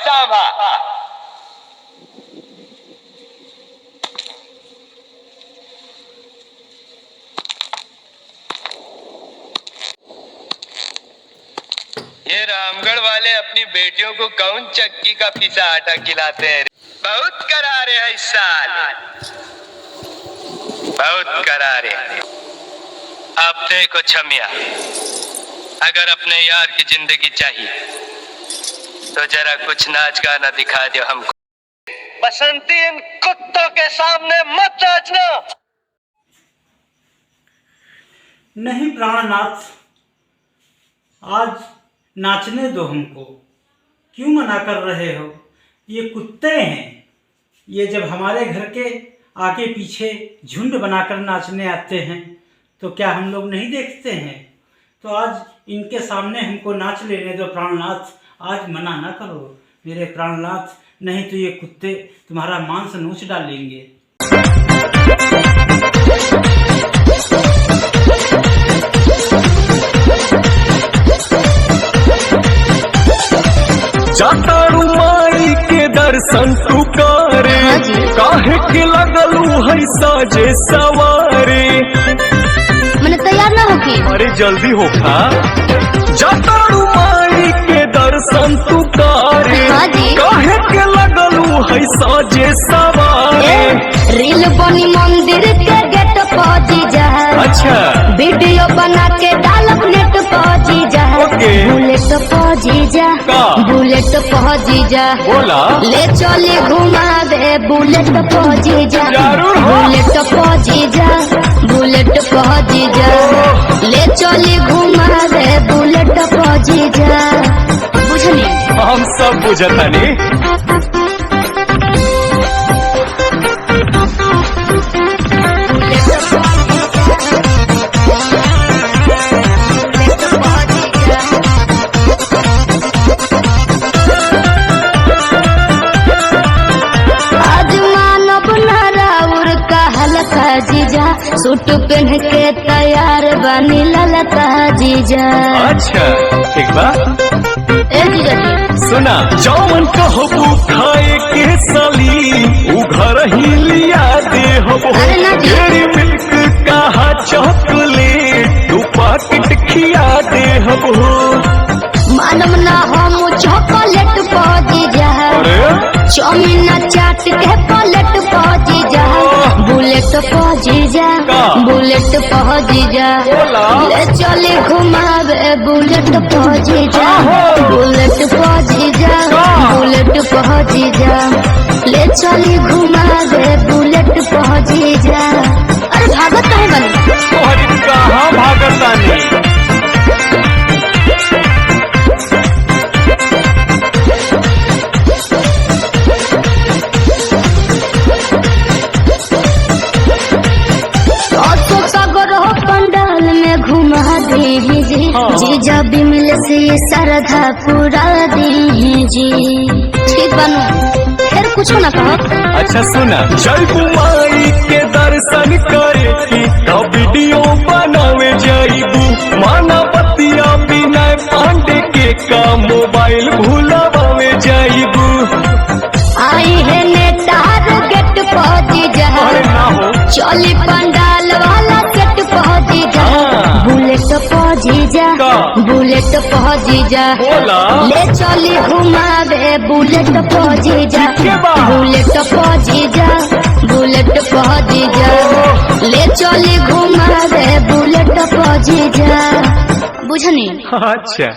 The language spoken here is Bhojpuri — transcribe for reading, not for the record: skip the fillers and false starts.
सांभा। ये रामगढ़ वाले अपनी बेटियों को कौन चक्की का पिसा आटा खिलाते हैं। बहुत करारे है इस साल, बहुत करारे। अब देखो छमिया, अगर अपने यार की जिंदगी चाहिए तो जरा कुछ नाच गाना दिखा दो हमको। बसंती इन कुत्तों के सामने मत नाचना। नहीं प्राणनाथ, आज नाचने दो हमको। क्यों मना कर रहे हो? ये कुत्ते हैं, ये जब हमारे घर के आगे पीछे झुंड बनाकर नाचने आते हैं तो क्या हम लोग नहीं देखते हैं? तो आज इनके सामने हमको नाच लेने दो प्राणनाथ। आज मना ना करो मेरे प्राणनाथ, नहीं तो ये कुत्ते तुम्हारा मांस नोच डालेंगे। जातारू माई के दर्शन तू करे, काहे के लगलू है साजे सवारे। मैंने तैयार ना होके। अरे जल्दी होखा। जातारू माई के दर्शन तू करे, काहे के लगलू है साजे सवारे। रील बनी मंदिर के गेट पहुंची जा। अच्छा, वीडियो बना के डालब नेट पहुंची जा। बुलेट पहुंची जा, बुलेट पहुंची जा। बोला ले चले घुमा दे, बुलेट पहुंची जा। बुलेट पहुंची जा, बुलेट पहुंची जा। ले चले घुमा दे, बुलेट पहुंची जा। बुझली? हम सब बुझतानी। जीजा सूट पहन के तैयार बनी ललता जीजा। अच्छा ठीक बा। ए जीजा जी सुना, जौन कहबू खाए के साली उ घर ही लिया दे हबो। डेरी मिल्क कहा चॉकलेट तू पाकिट खिया दे हबो। मालूम ना हम चॉकलेट पहुंची जा। चौमिन चाट के प्लेट पहुंची जा। बुलेट पहुंची जा, बुलेट पहुंची जा। ले चले घुमावे, बुलेट पहुंची जा। बुलेट पहुंची जा, बुलेट पहुंची जा। ले चले घुमावे, बुलेट पहुंची जा। अरे भागत कहे बनी? कहाँ भागतानी? घुमा दे जी, जीजा बिमल से श्रद्धा पूरा दे जी। ठीक बनू, फिर कुछ ना कहो। अच्छा सुना, जय माई के दर्शन करे की तो वीडियो बनावे जाइबू। माना बतिया बिना पांडे के का मोबाइल भूलावे जाइबू। आई है नेतार गेट पहुंची जा। चली पंडाल वाला गेट पहुंची जा। बुलेट पहुंची जा, बुलेट पहुंची जा। ले चली घुमावे, बुलेट पहुंची जा। बुलेट पहुंची जा, बुलेट पहुंची जा। ले चली घुमावे, बुलेट पहुंची जा। बुझनी? अच्छा।